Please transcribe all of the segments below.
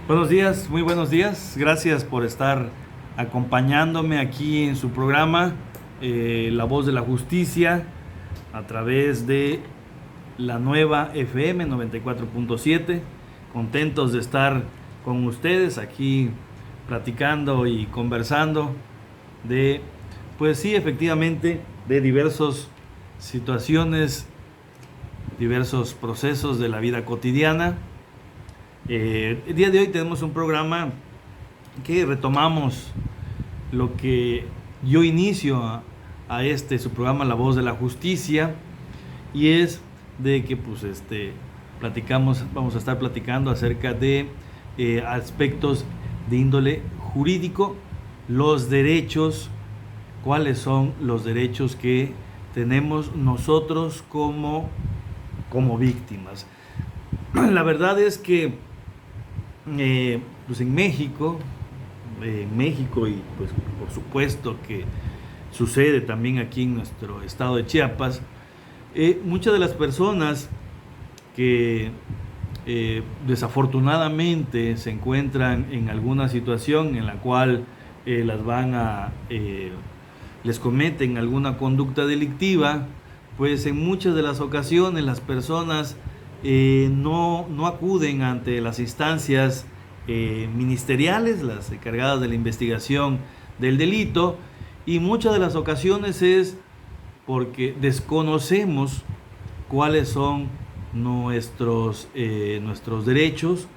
Buenos días, muy buenos días. Gracias por estar acompañándome aquí en su programa La Voz de la Justicia a través de la nueva FM 94.7. Contentos de estar con ustedes aquí platicando y conversando de, pues sí, efectivamente, de diversas situaciones, diversos procesos de la vida cotidiana. El día de hoy tenemos un programa que retomamos lo que yo inicio a este su programa La Voz de la Justicia, y es de que vamos a estar platicando acerca de aspectos de índole jurídico, los derechos, cuáles son los derechos que tenemos nosotros como víctimas. La verdad es que pues en México y pues por supuesto que sucede también aquí en nuestro estado de Chiapas, muchas de las personas que desafortunadamente se encuentran en alguna situación en la cual les cometen alguna conducta delictiva, pues en muchas de las ocasiones las personas no acuden ante las instancias ministeriales, las encargadas de la investigación del delito, y muchas de las ocasiones es porque desconocemos cuáles son nuestros derechos,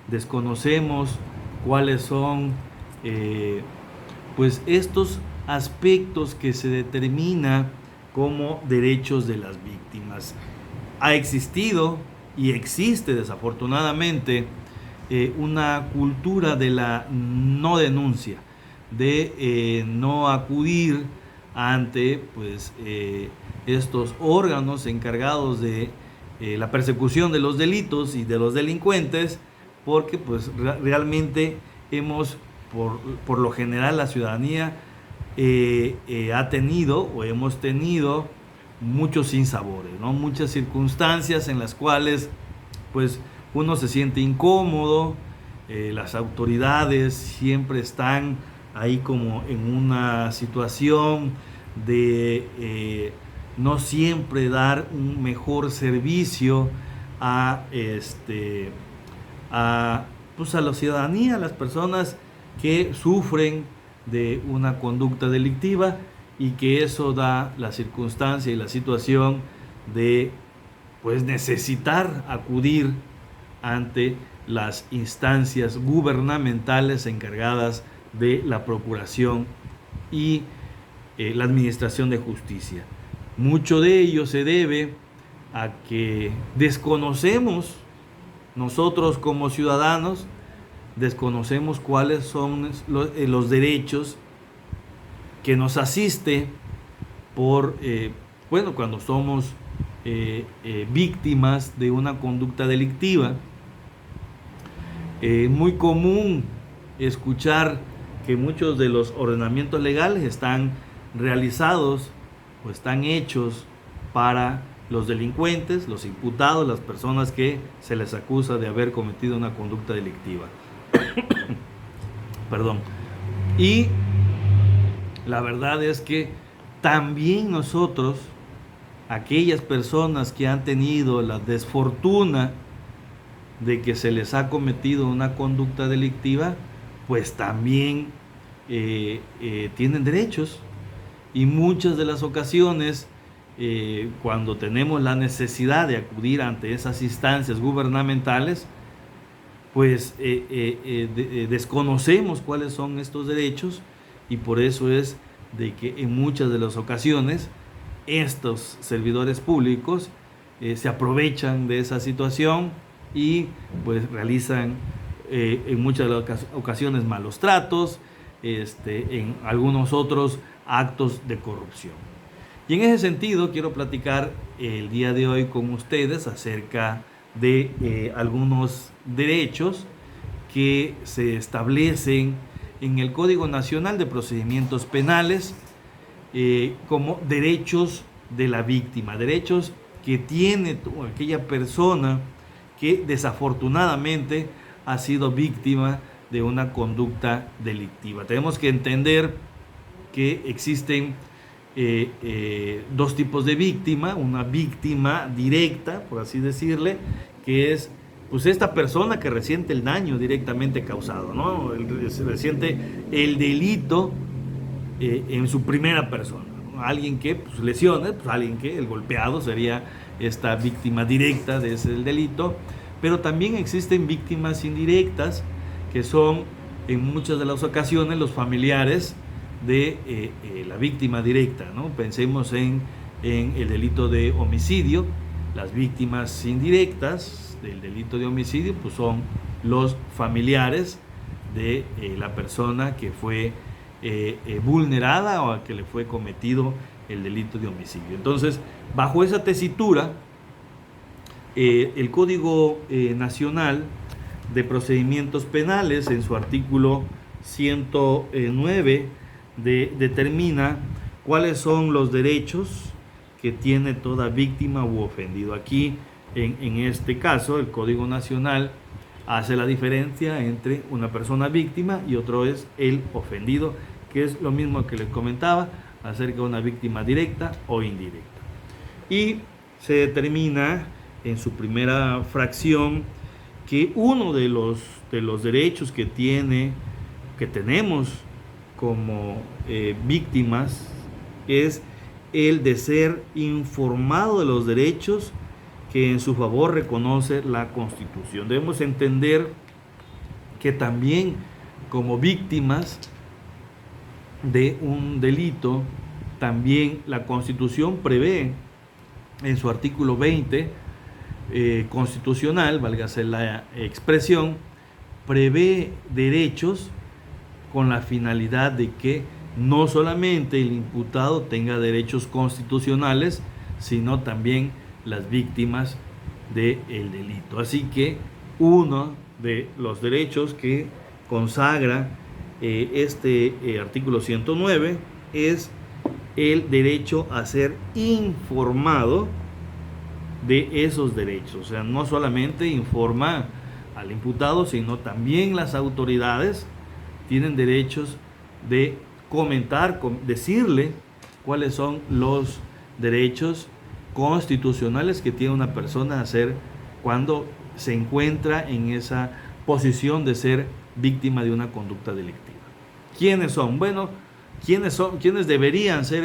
desconocemos cuáles son pues estos aspectos que se determina como derechos de las víctimas. Ha existido y existe desafortunadamente una cultura de la no denuncia, de no acudir ante estos órganos encargados de la persecución de los delitos y de los delincuentes, porque pues realmente por lo general la ciudadanía ha tenido o hemos tenido muchos sinsabores, ¿no? Muchas circunstancias en las cuales pues uno se siente incómodo, las autoridades siempre están ahí como en una situación de no siempre dar un mejor servicio a la ciudadanía, a las personas que sufren de una conducta delictiva, y que eso da la circunstancia y la situación de pues necesitar acudir ante las instancias gubernamentales encargadas de la procuración y la administración de justicia. Mucho de ello se debe a que desconocemos, nosotros como ciudadanos, desconocemos cuáles son los derechos que nos asiste cuando somos víctimas de una conducta delictiva. Muy común escuchar que muchos de los ordenamientos legales están realizados o están hechos para los delincuentes, los imputados, las personas que se les acusa de haber cometido una conducta delictiva. Perdón. Y la verdad es que también nosotros, aquellas personas que han tenido la desfortuna de que se les ha cometido una conducta delictiva, pues también tienen derechos, y muchas de las ocasiones cuando tenemos la necesidad de acudir ante esas instancias gubernamentales, pues desconocemos cuáles son estos derechos, y por eso es de que en muchas de las ocasiones estos servidores públicos se aprovechan de esa situación y pues realizan en muchas de las ocasiones malos tratos, en algunos otros actos de corrupción. Y en ese sentido quiero platicar el día de hoy con ustedes acerca de algunos derechos que se establecen en el Código Nacional de Procedimientos Penales como derechos de la víctima, derechos que tiene aquella persona que desafortunadamente ha sido víctima de una conducta delictiva. Tenemos que entender que existen dos tipos de víctima: una víctima directa, por así decirle, que es pues esta persona que resiente el daño directamente causado, ¿no? Resiente el delito en su primera persona, ¿no? Alguien que pues, lesiona, pues alguien que el golpeado sería esta víctima directa de ese delito. Pero también existen víctimas indirectas, que son en muchas de las ocasiones los familiares de la víctima directa, ¿no? Pensemos en el delito de homicidio. Las víctimas indirectas del delito de homicidio pues son los familiares de la persona que fue vulnerada o a que le fue cometido el delito de homicidio. Entonces, bajo esa tesitura, el Código Nacional de Procedimientos Penales, en su artículo 109, determina cuáles son los derechos que tiene toda víctima u ofendido. Aquí, en este caso, el Código Nacional hace la diferencia entre una persona víctima y otro es el ofendido, que es lo mismo que les comentaba acerca de una víctima directa o indirecta. Y se determina en su primera fracción que uno de los derechos que tenemos como víctimas es el de ser informado de los derechos que en su favor reconoce la Constitución. Debemos entender que también como víctimas de un delito, también la Constitución prevé en su artículo 20 constitucional, válgase la expresión, prevé derechos con la finalidad de que no solamente el imputado tenga derechos constitucionales, sino también las víctimas del delito. Así que uno de los derechos que consagra este artículo 109 es el derecho a ser informado de esos derechos. O sea, no solamente informa al imputado, sino también las autoridades tienen derechos de comentar, decirle cuáles son los derechos constitucionales que tiene una persona a hacer cuando se encuentra en esa posición de ser víctima de una conducta delictiva. ¿Quiénes son? Bueno, ¿quiénes deberían ser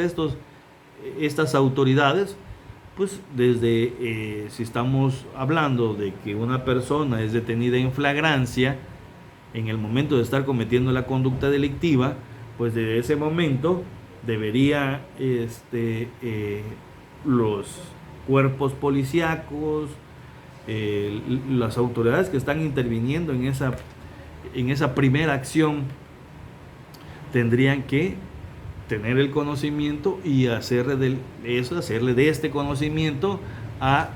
estas autoridades? Pues desde, si estamos hablando de que una persona es detenida en flagrancia en el momento de estar cometiendo la conducta delictiva, pues desde ese momento debería los cuerpos policíacos, las autoridades que están interviniendo en esa primera acción, tendrían que tener el conocimiento y hacerle de este conocimiento a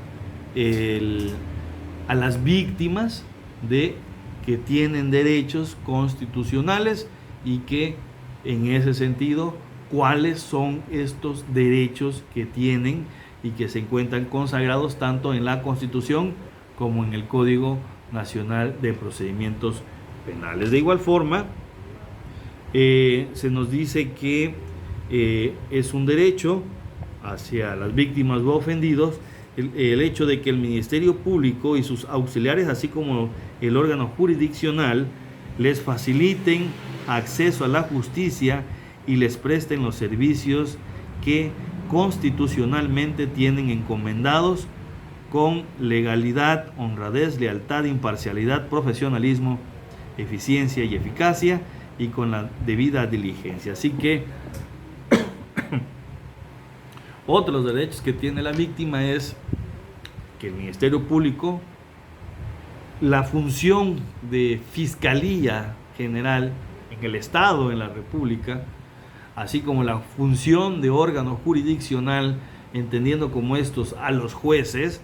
las víctimas que tienen derechos constitucionales, y que en ese sentido cuáles son estos derechos que tienen y que se encuentran consagrados tanto en la Constitución como en el Código Nacional de Procedimientos Penales. De igual forma, se nos dice que es un derecho hacia las víctimas u ofendidos el hecho de que el Ministerio Público y sus auxiliares, así como el órgano jurisdiccional, les faciliten acceso a la justicia y les presten los servicios que constitucionalmente tienen encomendados con legalidad, honradez, lealtad, imparcialidad, profesionalismo, eficiencia y eficacia, y con la debida diligencia. Así que otros derechos que tiene la víctima es que el Ministerio Público, la función de Fiscalía General en el Estado, en la República, así como la función de órgano jurisdiccional, entendiendo como estos a los jueces,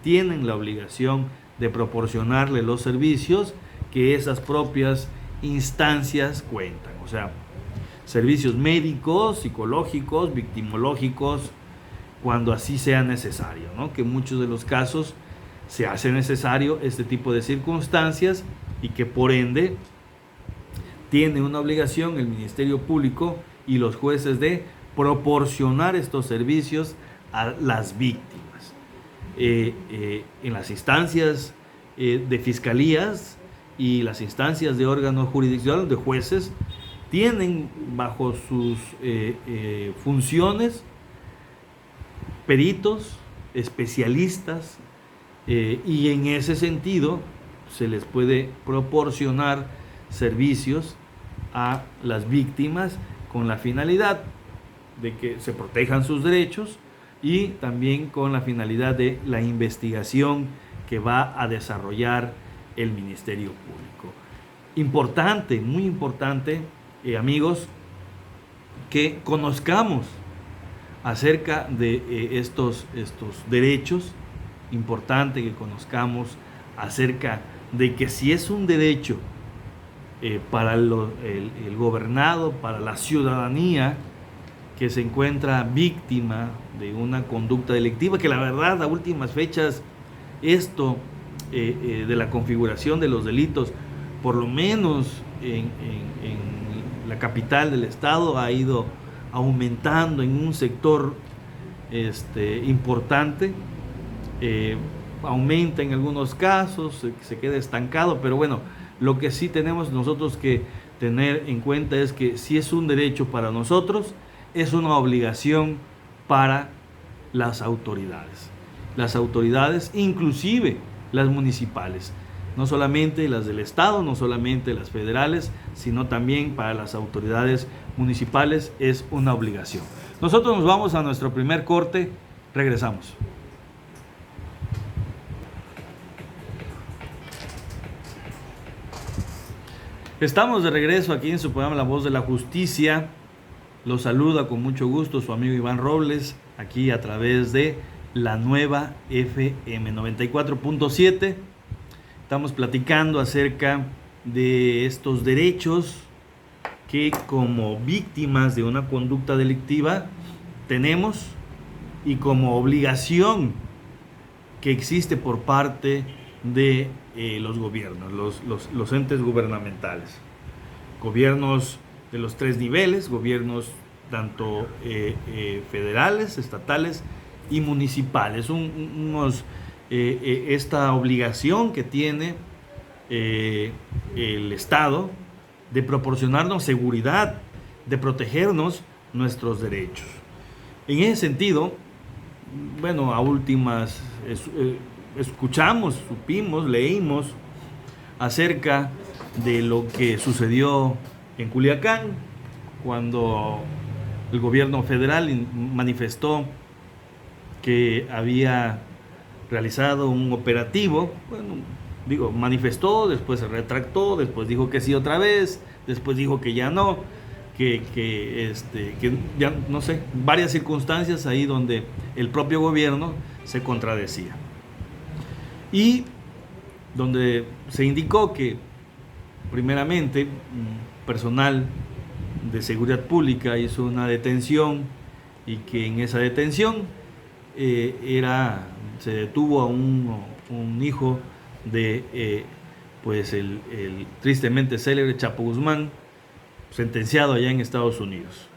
tienen la obligación de proporcionarle los servicios que esas propias instancias cuentan. O sea, servicios médicos, psicológicos, victimológicos, cuando así sea necesario, ¿no? Que en muchos de los casos se hace necesario este tipo de circunstancias y que por ende tiene una obligación el Ministerio Público y los jueces de proporcionar estos servicios a las víctimas. En las instancias de fiscalías y las instancias de órganos jurisdiccionales, de jueces, tienen bajo sus funciones peritos, especialistas, y en ese sentido se les puede proporcionar servicios a las víctimas con la finalidad de que se protejan sus derechos y también con la finalidad de la investigación que va a desarrollar el Ministerio Público. Importante, muy importante, amigos, que conozcamos acerca de estos derechos. Importante que conozcamos acerca de que si es un derecho para el gobernado, para la ciudadanía que se encuentra víctima de una conducta delictiva, que la verdad a últimas fechas esto de la configuración de los delitos, por lo menos en la capital del estado, ha ido aumentando en un sector importante. Aumenta en algunos casos, se queda estancado, pero bueno, lo que sí tenemos nosotros que tener en cuenta es que si es un derecho para nosotros, es una obligación para las autoridades. Las autoridades, inclusive las municipales, no solamente las del Estado, no solamente las federales, sino también para las autoridades municipales es una obligación. Nosotros nos vamos a nuestro primer corte, regresamos. Estamos de regreso aquí en su programa La Voz de la Justicia. Los saluda con mucho gusto su amigo Iván Robles, aquí a través de la nueva FM 94.7. Estamos platicando acerca de estos derechos que como víctimas de una conducta delictiva tenemos y como obligación que existe por parte de los gobiernos, los entes gubernamentales, gobiernos de los tres niveles, gobiernos tanto federales, estatales y municipales. Esta obligación que tiene el Estado de proporcionarnos seguridad, de protegernos nuestros derechos. En ese sentido, bueno, a últimas escuchamos, supimos, leímos acerca de lo que sucedió en Culiacán, cuando el gobierno federal manifestó que había realizado un operativo. Bueno, manifestó, después se retractó, después dijo que sí otra vez, después dijo que ya no, que ya no sé, varias circunstancias ahí donde el propio gobierno se contradecía. Y donde se indicó que primeramente personal de seguridad pública hizo una detención y que en esa detención se detuvo a un hijo de pues el tristemente célebre Chapo Guzmán, sentenciado allá en Estados Unidos,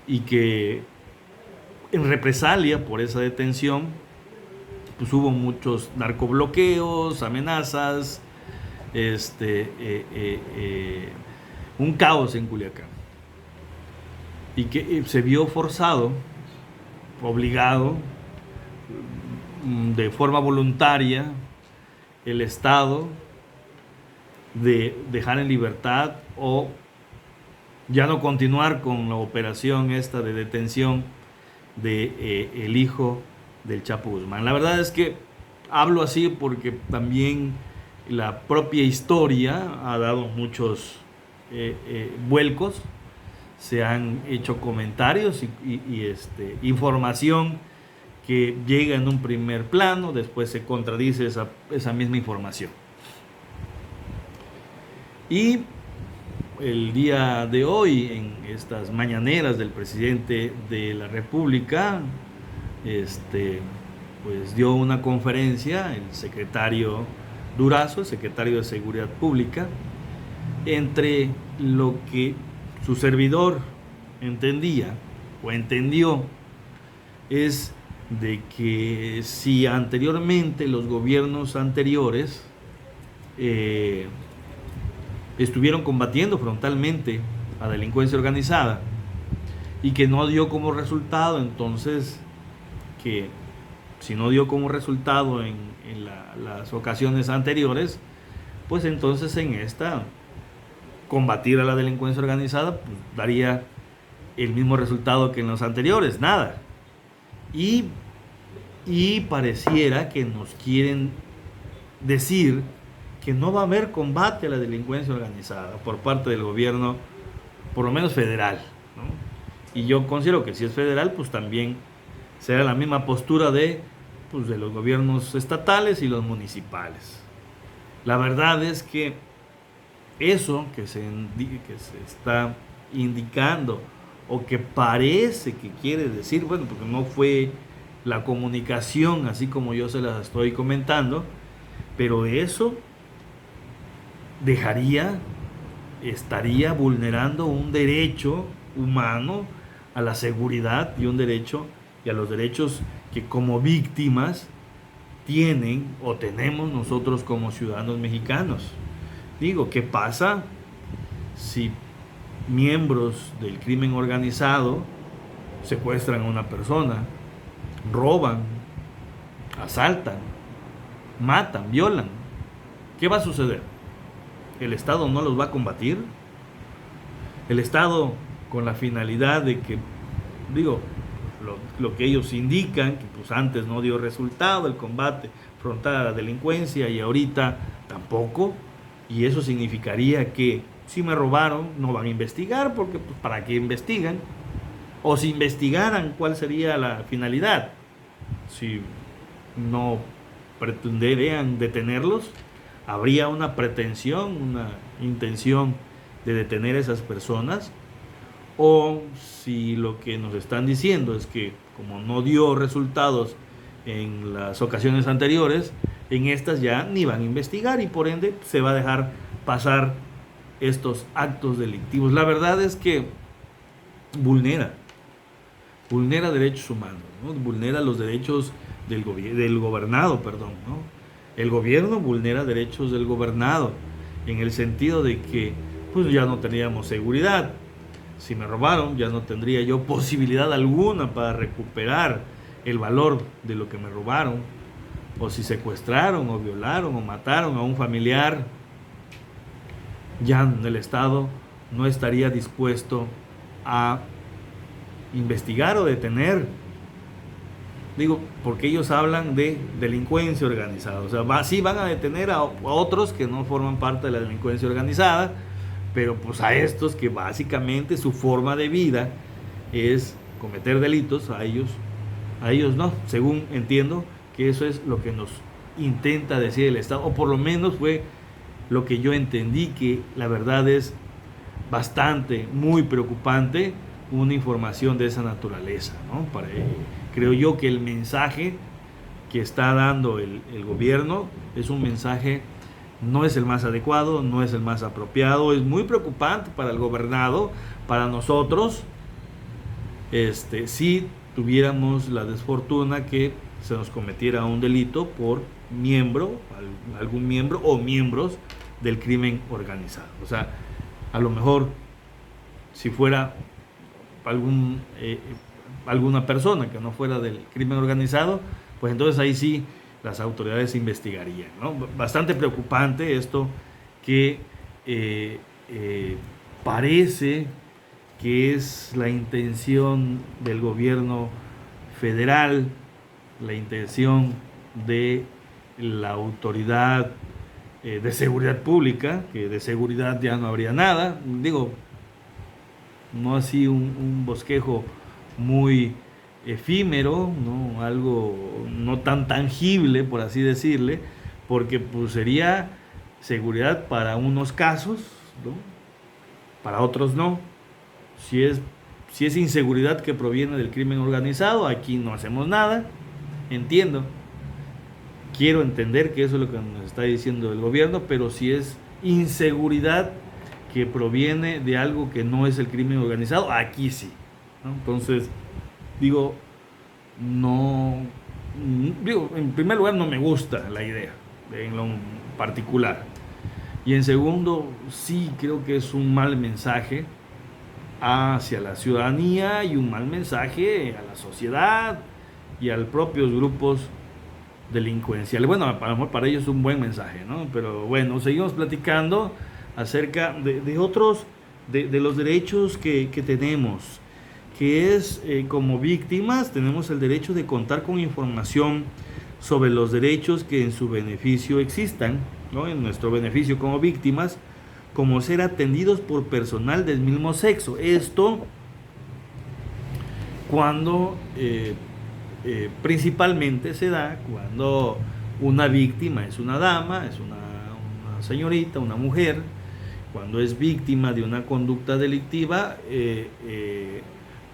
y que en represalia por esa detención pues hubo muchos narcobloqueos, amenazas, un caos en Culiacán, y que se vio forzado, obligado, de forma voluntaria, el Estado de dejar en libertad o ya no continuar con la operación esta de detención de el hijo del Chapo Guzmán. La verdad es que hablo así porque también la propia historia ha dado muchos vuelcos, se han hecho comentarios y información que llega en un primer plano, después se contradice esa misma información. Y el día de hoy, en estas mañaneras del presidente de la República, pues dio una conferencia el secretario Durazo, el secretario de Seguridad Pública, entre lo que su servidor entendía o entendió es de que si anteriormente los gobiernos anteriores estuvieron combatiendo frontalmente a la delincuencia organizada y que no dio como resultado, entonces que si no dio como resultado en las ocasiones anteriores, pues entonces en esta combatir a la delincuencia organizada pues daría el mismo resultado que en los anteriores, nada. Y pareciera que nos quieren decir que no va a haber combate a la delincuencia organizada por parte del gobierno, por lo menos federal, ¿no? Y yo considero que si es federal, pues también será la misma postura de los gobiernos estatales y los municipales. La verdad es que eso que se está indicando o que parece que quiere decir, bueno, porque no fue la comunicación así como yo se las estoy comentando, pero eso estaría vulnerando un derecho humano a la seguridad y a los derechos que como víctimas tienen o tenemos nosotros como ciudadanos mexicanos. Digo, ¿qué pasa si miembros del crimen organizado secuestran a una persona, roban, asaltan, matan, violan? ¿Qué va a suceder? ¿El Estado no los va a combatir? El Estado, con la finalidad de que, lo que ellos indican, que pues antes no dio resultado el combate frontal a la delincuencia y ahorita tampoco, y eso significaría que si me robaron no van a investigar, porque pues, ¿para qué investigan? O si investigaran, ¿cuál sería la finalidad? Si no pretenderían detenerlos, habría una pretensión, una intención de detener a esas personas, o si lo que nos están diciendo es que como no dio resultados en las ocasiones anteriores, en estas ya ni van a investigar y por ende se va a dejar pasar estos actos delictivos. La verdad es que vulnera derechos humanos, ¿no? Vulnera los derechos del gobernado, ¿no? El gobierno vulnera derechos del gobernado en el sentido de que pues ya no teníamos seguridad. Si me robaron, ya no tendría yo posibilidad alguna para recuperar el valor de lo que me robaron. O si secuestraron, o violaron, o mataron a un familiar, ya el Estado no estaría dispuesto a investigar o detener. Porque ellos hablan de delincuencia organizada. O sea, sí van a detener a otros que no forman parte de la delincuencia organizada, pero pues a estos que básicamente su forma de vida es cometer delitos, a ellos no. Según entiendo que eso es lo que nos intenta decir el Estado, o por lo menos fue lo que yo entendí, que la verdad es bastante, muy preocupante una información de esa naturaleza, ¿no? Creo yo que el mensaje que está dando el gobierno es un mensaje, no es el más adecuado, no es el más apropiado, es muy preocupante para el gobernado, para nosotros, si tuviéramos la desfortuna que se nos cometiera un delito por algún miembro o miembros del crimen organizado. O sea, a lo mejor si fuera alguna persona que no fuera del crimen organizado, pues entonces ahí sí las autoridades investigarían, ¿no? Bastante preocupante esto que parece que es la intención del gobierno federal, la intención de la autoridad de seguridad pública, que de seguridad ya no habría nada, no así un bosquejo muy efímero, ¿no? Algo no tan tangible, por así decirle, porque pues sería seguridad para unos casos, ¿no? Para otros no. Si es inseguridad que proviene del crimen organizado, aquí no hacemos nada, entiendo. quiero entender que eso es lo que nos está diciendo el gobierno, pero si es inseguridad que proviene de algo que no es el crimen organizado, aquí sí, ¿no? Entonces, digo, no, digo, en primer lugar no me gusta la idea, en lo particular. Y en segundo, sí creo que es un mal mensaje hacia la ciudadanía y un mal mensaje a la sociedad y a los propios grupos delincuenciales. Bueno, a lo mejor para ellos es un buen mensaje, ¿no? Pero bueno, seguimos platicando acerca de otros, de los derechos que tenemos, que es como víctimas tenemos el derecho de contar con información sobre los derechos que en su beneficio existan, ¿no? En nuestro beneficio como víctimas, como ser atendidos por personal del mismo sexo. Esto cuando principalmente se da cuando una víctima es una dama, es una señorita, una mujer. Cuando es víctima de una conducta delictiva,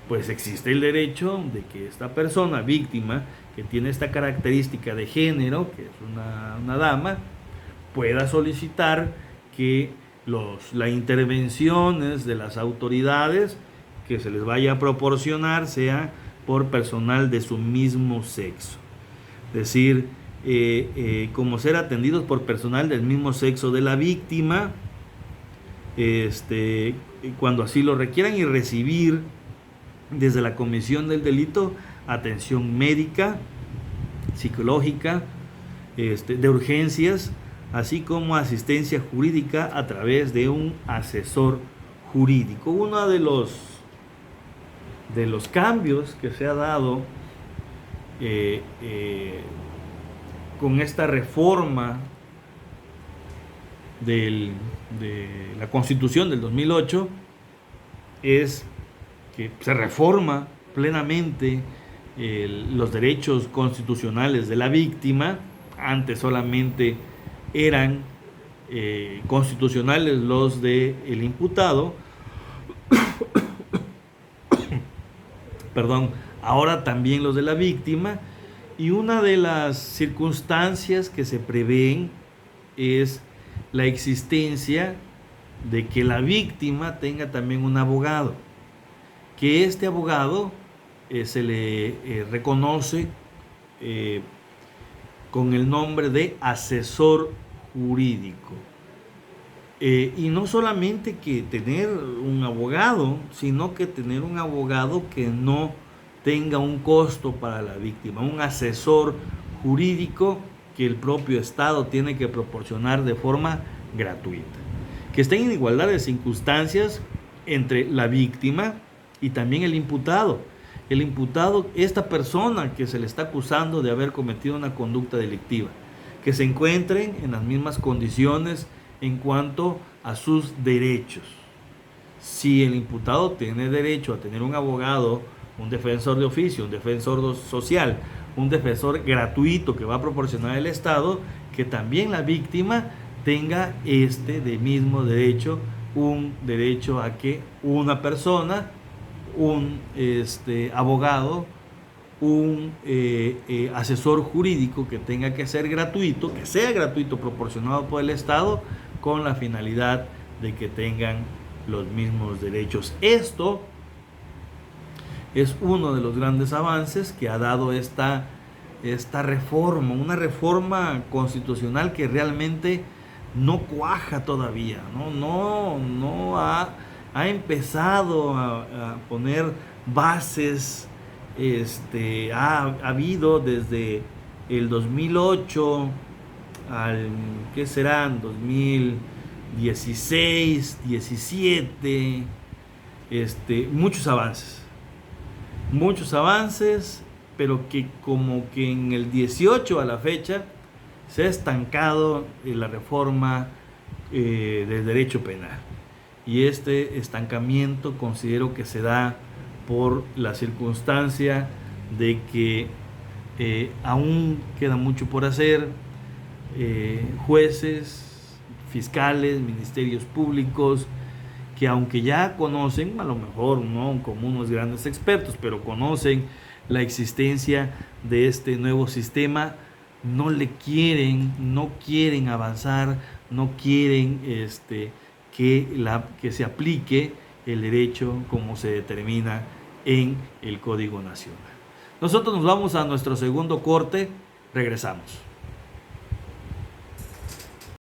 pues existe el derecho de que esta persona víctima, que tiene esta característica de género, que es una dama, pueda solicitar que las intervenciones de las autoridades que se les vaya a proporcionar sea por personal de su mismo sexo. Es decir, como ser atendidos por personal del mismo sexo de la víctima, cuando así lo requieran, y recibir desde la comisión del delito atención médica, psicológica, de urgencias, así como asistencia jurídica a través de un asesor jurídico. Uno de los cambios que se ha dado con esta reforma de la Constitución del 2008 es que se reforma plenamente los derechos constitucionales de la víctima. Antes solamente eran constitucionales los del imputado. Perdón, ahora también los de la víctima. Y una de las circunstancias que se prevén es la existencia de que la víctima tenga también un abogado, que este abogado se le reconoce con el nombre de asesor jurídico. Y no solamente que tener un abogado, sino que tener un abogado que no tenga un costo para la víctima, un asesor jurídico que el propio Estado tiene que proporcionar de forma gratuita, que estén en igualdad de circunstancias entre la víctima y también el imputado. El imputado, esta persona que se le está acusando de haber cometido una conducta delictiva, que se encuentren en las mismas condiciones en cuanto a sus derechos. Si el imputado tiene derecho a tener un abogado, un defensor de oficio, un defensor social, un defensor gratuito que va a proporcionar el Estado, que también la víctima tenga de mismo derecho, un derecho a que una persona, un abogado, un asesor jurídico que tenga que ser gratuito, que sea gratuito, proporcionado por el Estado, con la finalidad de que tengan los mismos derechos. Esto es uno de los grandes avances que ha dado esta reforma, una reforma constitucional que realmente no cuaja todavía, no ha empezado a poner bases. Ha habido desde el 2008 al, ¿qué serán? 2016, 17, muchos avances, pero que como que en el 18 a la fecha se ha estancado la reforma del derecho penal. Y este estancamiento considero que se da por la circunstancia de que aún queda mucho por hacer. Jueces, fiscales, ministerios públicos, que aunque ya conocen, a lo mejor no como unos grandes expertos, pero conocen la existencia de este nuevo sistema, no quieren avanzar, no quieren que se aplique el derecho como se determina en el Código Nacional. Nosotros nos vamos a nuestro segundo corte, regresamos.